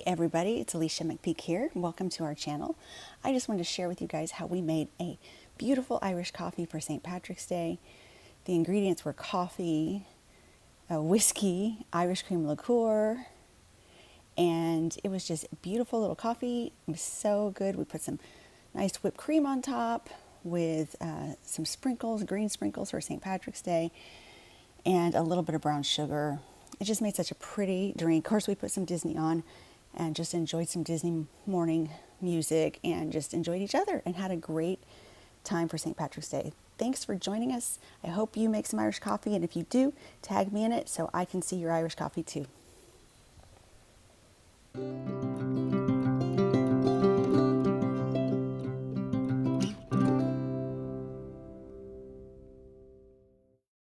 Hey everybody, it's Alicia McPeak here. Welcome to our channel. I just wanted to share with you guys how we made a beautiful Irish coffee for St. Patrick's Day. The ingredients were coffee, whiskey, Irish cream liqueur, and it was just a beautiful little coffee. It was so good. We put some nice whipped cream on top with some sprinkles, green sprinkles for St. Patrick's Day, and a little bit of brown sugar. It just made such a pretty drink. Of course, we put some Disney on and just enjoyed some Disney morning music and just enjoyed each other and had a great time for St. Patrick's Day. Thanks for joining us. I hope you make some Irish coffee, and if you do, tag me in it so I can see your Irish coffee too.